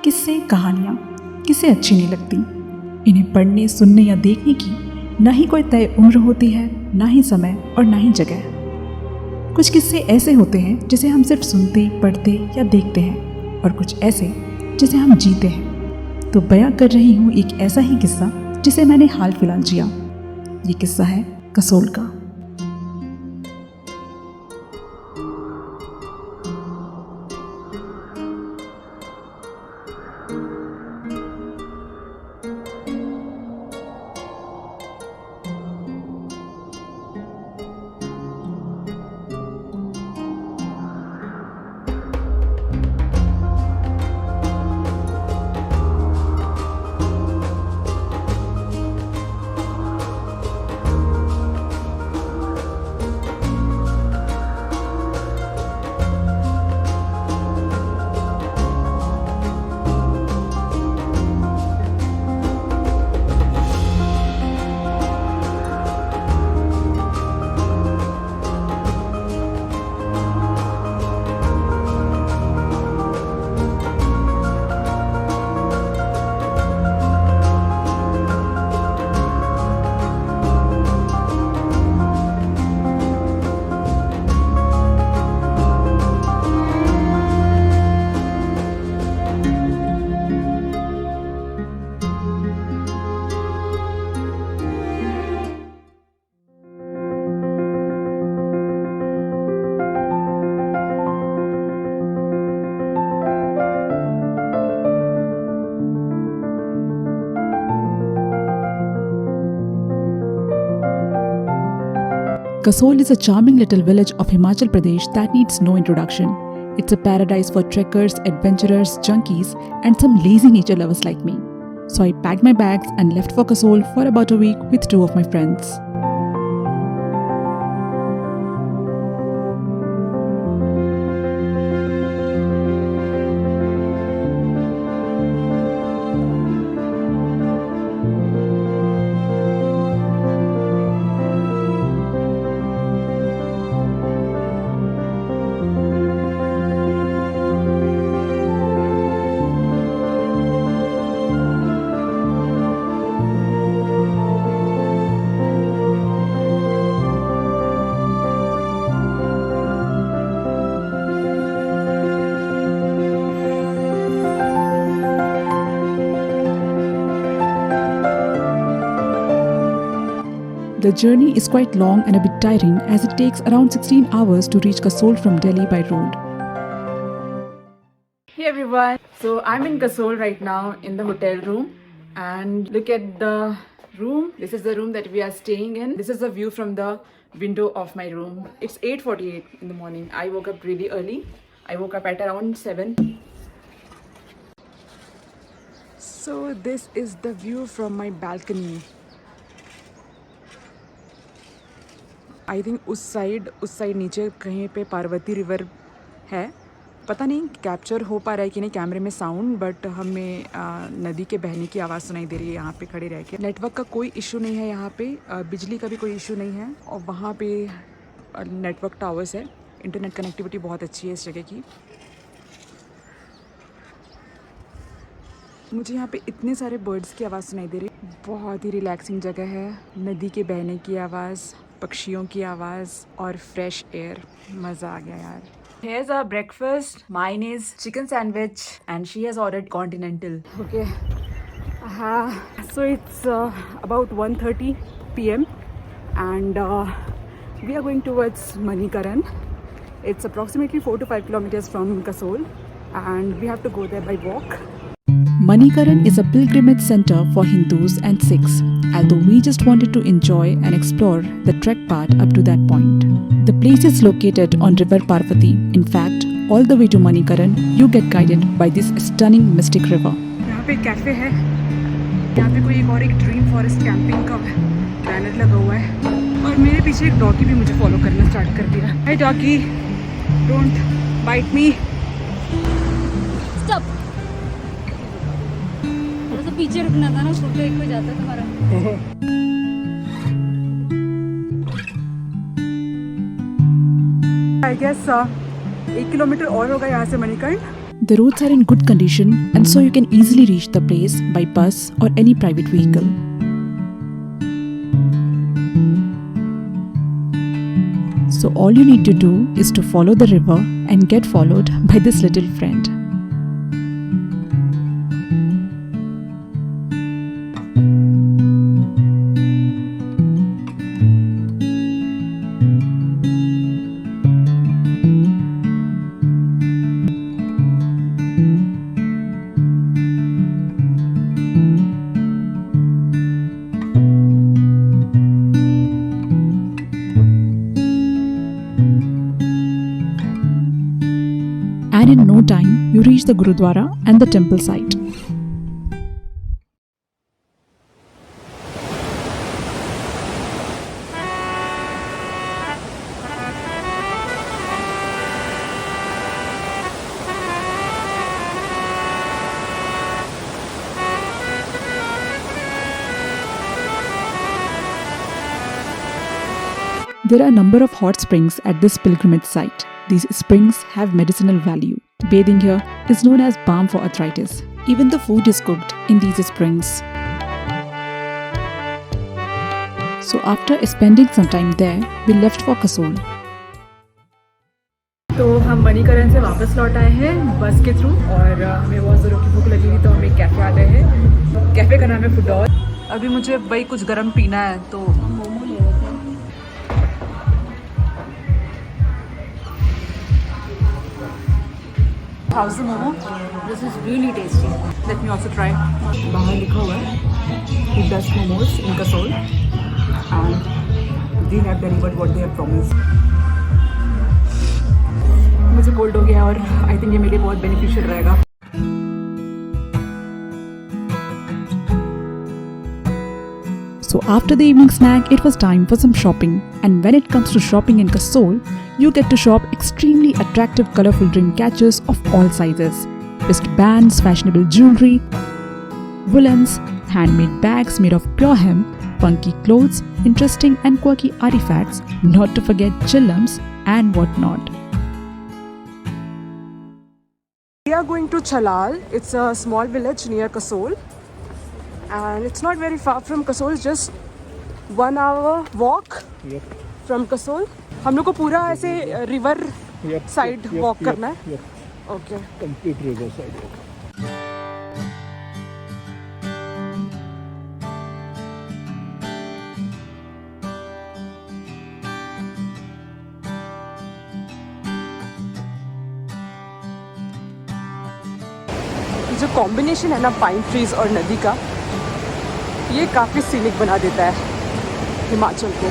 किस्से कहानियाँ किसे अच्छी नहीं लगती। इन्हें पढ़ने, सुनने या देखने की ना ही कोई तय उम्र होती है, ना ही समय और ना ही जगह। कुछ किस्से ऐसे होते हैं जिसे हम सिर्फ सुनते, पढ़ते या देखते हैं, और कुछ ऐसे जिसे हम जीते हैं। तो बयां कर रही हूँ एक ऐसा ही किस्सा जिसे मैंने हाल फिलहाल जिया। ये किस्सा है कसोल का। Kasol is a charming little village of Himachal Pradesh that needs no introduction. It's a paradise for trekkers, adventurers, junkies, and some lazy nature lovers like me. So I packed my bags and left for Kasol for about a week with two of my friends. The journey is quite long and a bit tiring as it takes around 16 hours to reach Kasol from Delhi by road. Hey everyone, so I'm in Kasol right now in the hotel room, and look at the room. This is the room that we are staying in. This is the view from the window of my room. It's 8:48 in the morning. I woke up really early. I woke up at around 7. So this is the view from my balcony. I think उस side नीचे कहीं पे Parvati river है। पता नहीं capture हो पा रहा है कि नहीं कैमरे में साउंड, बट हमें नदी के बहने की आवाज़ सुनाई दे रही है यहाँ पे खड़े रह के। नेटवर्क का कोई इशू नहीं है यहाँ पे, बिजली का भी कोई इशू नहीं है, और वहाँ पे नेटवर्क टावर्स है। इंटरनेट कनेक्टिविटी बहुत अच्छी है इस जगह की। मुझे यहाँ पे इतने सारे बर्ड्स की आवाज़ सुनाई दे रही है। बहुत ही रिलैक्सिंग जगह है। नदी के बहने की आवाज़, पक्षियों की आवाज़ और फ्रेश एयर। मज़ा आ गया यार। Here's our breakfast. Mine is chicken sandwich and she has ordered continental. Okay. So it's about 1:30 p.m. and we are going towards Manikaran. It's approximately 4 to 5 kilometers from Kasol and we have to go there by walk. Manikaran is a pilgrimage center for Hindus and Sikhs, although we just wanted to enjoy and explore the trek part up to that point. The place is located on River Parvati. In fact, all the way to Manikaran, you get guided by this stunning mystic river. यहाँ पे cafe है, यहाँ पे कोई और एक dream forest camping का banner लगा हुआ है, और मेरे पीछे एक डॉगी भी मुझे फॉलो करना स्टार्ट कर दिया। Hey doggy, don't bite me. Stop. पीछे रुकना था ना, फोटो एक हो जाता तुम्हारा। I guess 1 किलोमीटर और होगा यहाँ से Manikaran, The roads are in good condition and so you can easily reach the place by bus or any private vehicle. So all you need to do is to follow the river and get followed by this little friend. And in no time, you reach the Gurudwara and the temple site. There are a number of hot springs at this pilgrimage site. These springs have medicinal value. Bathing here is known as balm for arthritis. Even the food is cooked in these springs. So after spending some time there, we left for Kasol. तो हम मणिकरण से वापस लौट आए हैं बस के through और हमें बहुत ज़ोरों की भूख लगी थी तो हम एक कैफ़े आ गए हैं. कैफ़े का नाम है फुडॉल. अभी मुझे वही कुछ गर्म पीना है तो मोमो ले रहे थे. House the momo. This is really tasty. Let me also try. बाहर लिखा हुआ है the best momos in Kasol and they have delivered what they have promised. मुझे कोल्ड हो गया और आई थिंक ये मेरे लिए बहुत बेनिफिशियल रहेगा. So after the evening snack, it was time for some shopping. And when it comes to shopping in Kasol, you get to shop extremely attractive colorful dream catchers of all sizes. Wristbands, fashionable jewelry, woolens, handmade bags made of pure hemp, funky clothes, interesting and quirky artifacts, not to forget chillums and whatnot. We are going to Chalal. It's a small village near Kasol. And it's not very far from Kasol, just 1 hour walk from Kasol. हम लोग को पूरा ऐसे river side walk करना है. Okay. Complete river side. जो combination है ना पाइन ट्रीज और नदी का, ये काफ़ी सीनिक बना देता है हिमाचल को.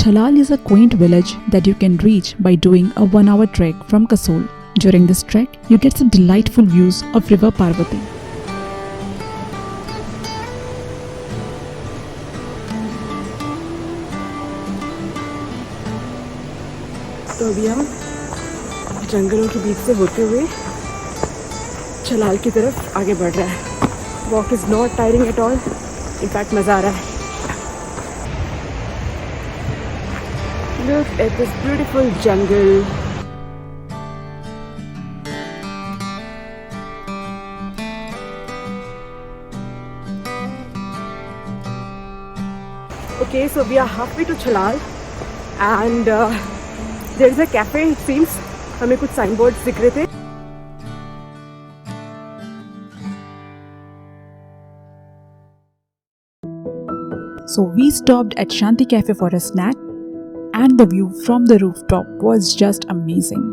Chalal is a quaint village that you can reach by doing a 1-hour trek from Kasol. During this trek, you get some delightful views of River Parvati. तो अभी हम जंगलों के बीच से होते हुए छलाल की तरफ आगे बढ़ रहे हैं. Walk is not tiring at all. In fact मज़ा आ रहा है. Look at this beautiful jungle. Okay, so we are halfway to Chalal and there is a cafe, it seems. हमें कुछ साइन बोर्ड्स दिख रहे थे. So we stopped at Shanti Cafe for a snack and the view from the rooftop was just amazing.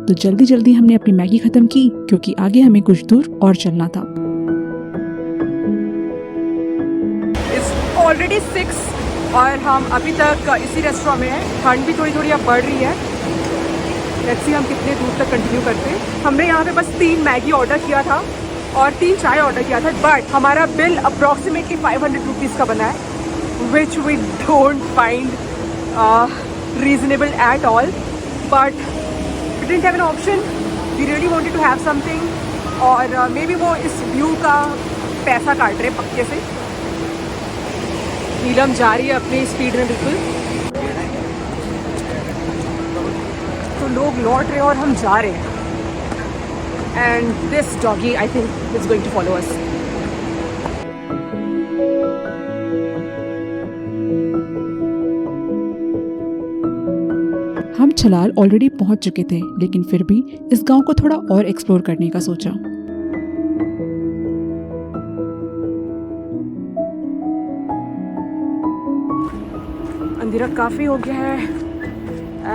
तो जल्दी जल्दी हमने अपनी मैगी खत्म की क्योंकि आगे हमें कुछ दूर और चलना था. It's already 6 और हम अभी तक इसी रेस्टोरेंट में हैं. ठंड भी थोड़ी थोड़ी अब बढ़ रही है. लेट्स सी हम कितने दूर तक कंटिन्यू करते हैं. हमने यहाँ पे बस 3 मैगी ऑर्डर किया था और 3 चाय ऑर्डर किया था, बट हमारा बिल अप्रॉक्सीमेटली 500 रुपीज़ का बना है, which we don't find reasonable at all, but we didn't have an option. We really wanted to have something, और maybe वो इस व्यू का पैसा काट रहे पक्के से. नीलम जा रही है अपनी स्पीड में बिल्कुल, तो लोग लौट रहे हैं और हम जा रहे हैं. And this doggy, I think, is going to follow us. हम छलाल ऑलरेडी पहुंच चुके थे, लेकिन फिर भी इस गांव को थोड़ा और एक्सप्लोर करने का सोचा. अंधेरा काफ़ी हो गया है,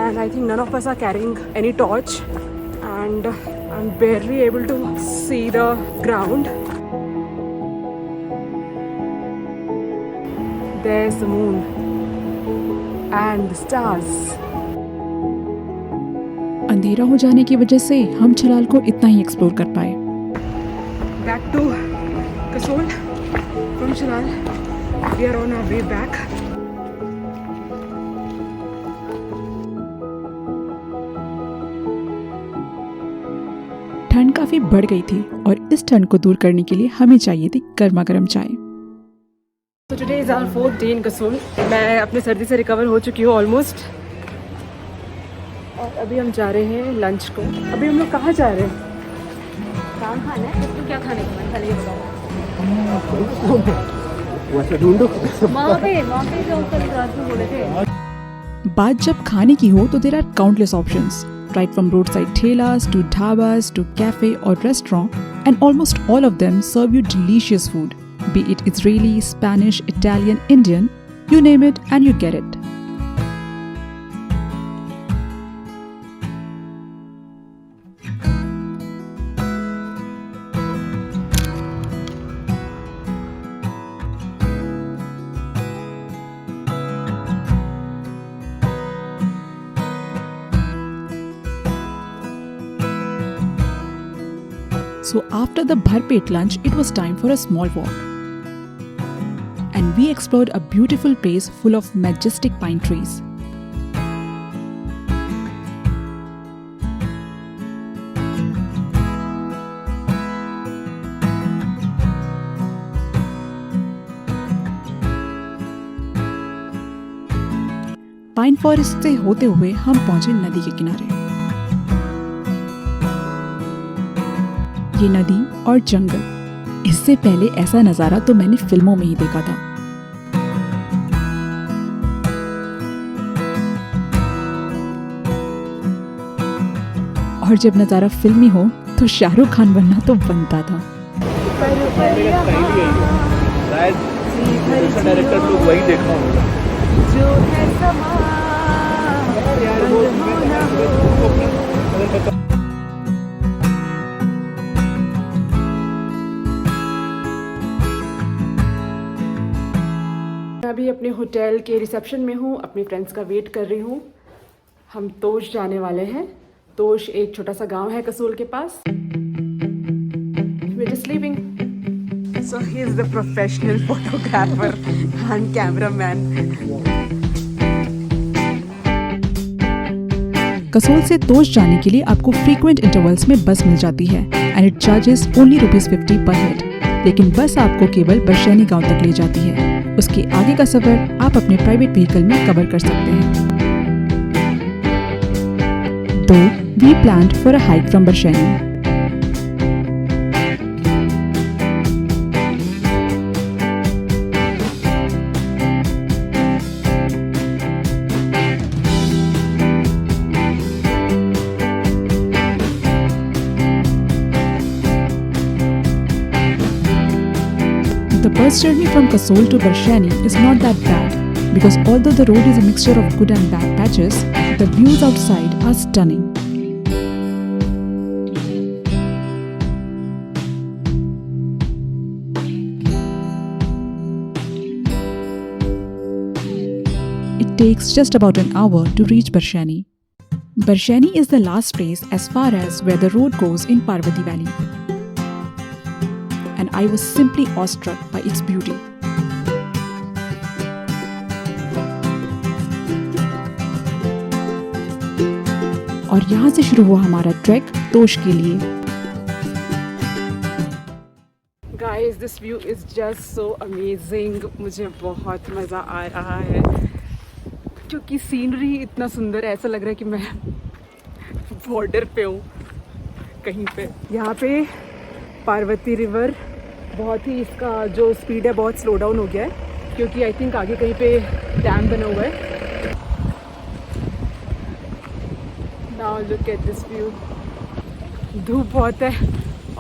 and I think none of us are carrying any torch, and I'm barely able to see the ground. There's the moon and the stars. अंधेरा हो जाने की वजह से हम छलाल को इतना ही एक्सप्लोर कर पाए. Back to Kasol from Chalal. We are on our way back. ठंड काफी बढ़ गई थी और इस ठंड को दूर करने के लिए हमें चाहिए थी गर्मा गर्म चाय. So today is our 4th day in Kasol. मैं अपने सर्दी से रिकवर हो चुकी हूँ ऑलमोस्ट, और अभी हम जा रहे हैं लंच को. अभी हम लोग कहाँ जा रहे हैं? काम खाना है, तो क्या खाने का मन, पहले ये बताओ. वहाँ पे जो कल रात में बोले थे. बात जब खाने की हो तो there are countless options, right from roadside ठेलास to dhabas to cafe or restaurant, and almost all of them serve you delicious food, be it Israeli, Spanish, Italian, Indian, you name it and you get it. So after the bharpet lunch, it was time for a small walk. And we explored a beautiful place full of majestic pine trees. Pine forest से होते हुए हम पहुंचे नदी के किनारे. ये नदी और जंगल, इससे पहले ऐसा नज़ारा तो मैंने फिल्मों में ही देखा था. और जब नज़ारा फिल्मी हो तो शाहरुख खान बनना तो बनता था. डायरेक्टर लोग वही देखा होगा. मैं अभी अपने होटल के रिसेप्शन में हूँ, अपने फ्रेंड्स का वेट कर रही हूँ. हम तोश जाने वाले हैं. तोश एक छोटा सा गांव है कसोल के पास. We're just leaving. So he is the professional photographer and cameraman. Kasol से तोश जाने के लिए आपको फ्रीक्वेंट इंटरवल्स में बस मिल जाती है एंड इट चार्जेस ओनली ₹50 पर हेड. लेकिन बस आपको केवल बरशैनी गांव तक ले जाती है. उसके आगे का सफर आप अपने प्राइवेट व्हीकल में कवर कर सकते हैं. तो we planned for a hike from Barshaini. The bus journey from Kasol to Barshani is not that bad because although the road is a mixture of good and bad patches, the views outside are stunning. It takes just about an hour to reach Barshani. Barshani is the last place as far as where the road goes in Parvati Valley. And I was simply awestruck by its beauty. और यहाँ से शुरू हुआ हमारा track तोश के लिए। Guys, this view is just so amazing. मुझे बहुत मज़ा आ रहा है क्योंकि सीनरी इतना सुंदर है, ऐसा लग रहा है कि मैं बॉर्डर पे हूँ कहीं पे। यहाँ पे पार्वती रिवर बहुत ही, इसका जो स्पीड है बहुत स्लो डाउन हो गया है क्योंकि आई थिंक आगे कहीं पे डैम बना हुआ है। Now look at this view. धूप बहुत है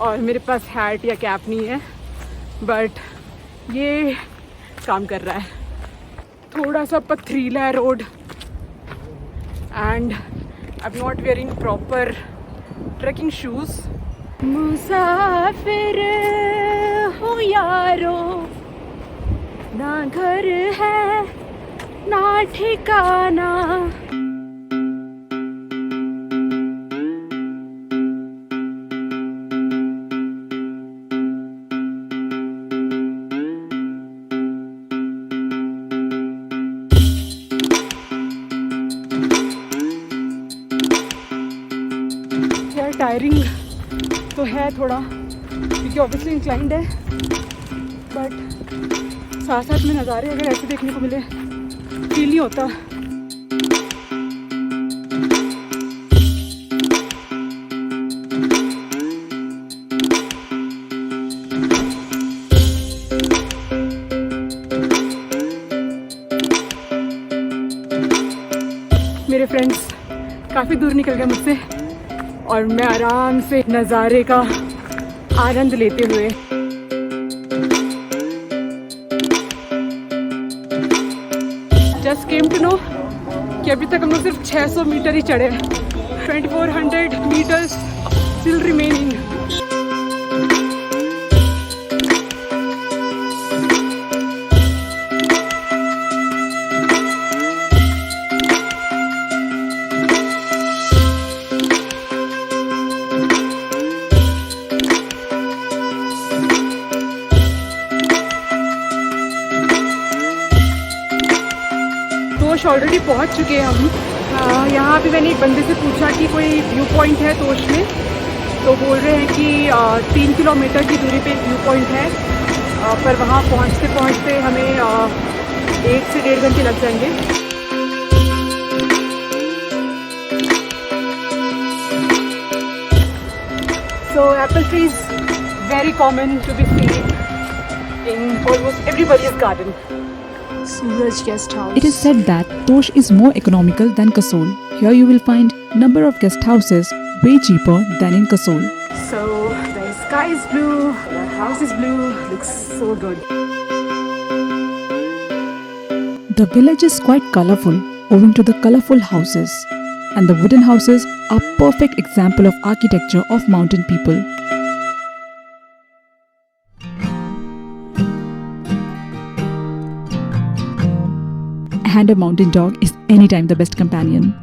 और मेरे पास हैट या कैप नहीं है, बट ये काम कर रहा है। थोड़ा सा पथरीला है road and I am not wearing proper trekking shoes. मुसाफिर हूँ यारो, ना घर है ना ठिकाना। टायरिंग तो है थोड़ा क्योंकि ऑब्वियसली इंक्लाइंड है, बट साथ साथ में नज़ारे अगर ऐसे देखने को मिले फील नहीं होता। मेरे फ्रेंड्स काफ़ी दूर निकल गए मुझसे और मैं आराम से नज़ारे का आनंद लेते हुए जस्ट केम टू नो कि अभी तक हम लोग सिर्फ 600 मीटर ही चढ़े हैं। 2400 मीटर्स स्टिल रिमेनिंग। तोश ऑलरेडी पहुंच चुके हैं हम। यहाँ पे मैंने एक बंदे से पूछा कि कोई व्यू पॉइंट है तोश में, तो बोल रहे हैं कि 3 किलोमीटर की दूरी पे एक व्यू पॉइंट है, पर वहाँ पहुँचते पहुँचते हमें 1 से 1.5 घंटे लग जाएंगे। So apple trees very common to be seen in almost everybody's garden. Suraj Guest House. It is said that Tosh is more economical than Kasol. Here you will find number of guest houses way cheaper than in Kasol. So the sky is blue, the house is blue, looks so good. The village is quite colorful owing to the colorful houses, and the wooden houses are perfect example of architecture of mountain people. And a mountain dog is anytime the best companion.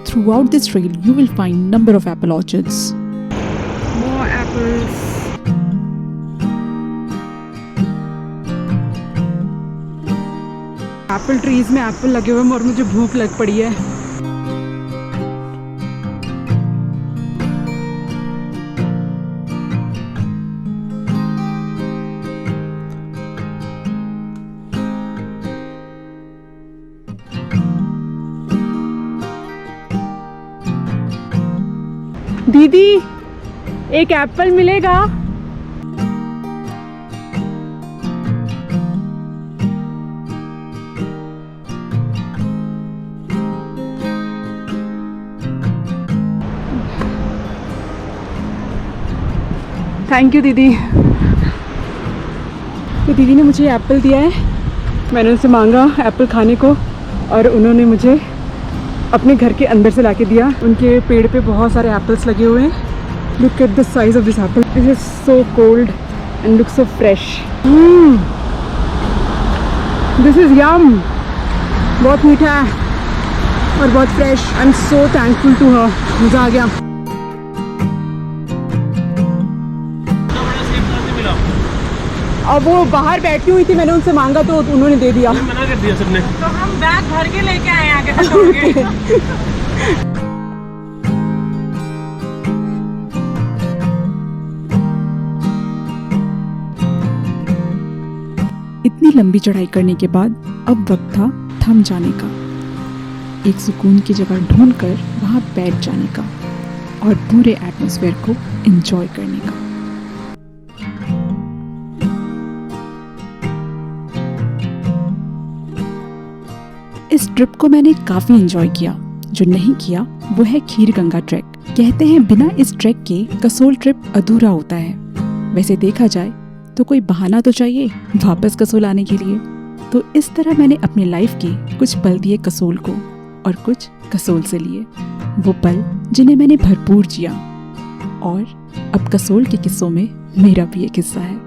Throughout this trail, you will find number of apple orchards. More apples. Apple trees में Apple लगे हुए हैं और मुझे भूख लग पड़ी है। दीदी, एक एप्पल मिलेगा? थैंक यू दीदी। दीदी ने मुझे एप्पल दिया है, मैंने उनसे मांगा एप्पल खाने को और उन्होंने मुझे अपने घर के अंदर से लाके दिया। उनके पेड़ पे बहुत सारे एप्पल्स लगे हुए हैं। Look at the size of this apple, this is so cold and look so fresh. This is yum, बहुत मीठा है और बहुत fresh. I am so thankful to her, मज़ा आ गया। अब वो बाहर बैठी हुई थी, मैंने उनसे मांगा तो उन्होंने दे दिया। मना कर दिया सबने। तो हम बैग भर के लेके आए आगे छोड़ के। इतनी लंबी चढ़ाई करने के बाद अब वक्त था थम जाने का, एक सुकून की जगह ढूंढकर वहां बैठ जाने का और पूरे एटमॉस्फेयर को एंजॉय करने का। इस ट्रिप को मैंने काफ़ी एंजॉय किया। जो नहीं किया वो है खीर गंगा ट्रैक। कहते हैं बिना इस ट्रैक के कसोल ट्रिप अधूरा होता है। वैसे देखा जाए तो कोई बहाना तो चाहिए वापस कसोल आने के लिए। तो इस तरह मैंने अपनी लाइफ के कुछ पल दिए कसोल को और कुछ कसोल से लिए, वो पल जिन्हें मैंने भरपूर जिया। और अब कसोल के किस्सों में मेरा भी एक हिस्सा है।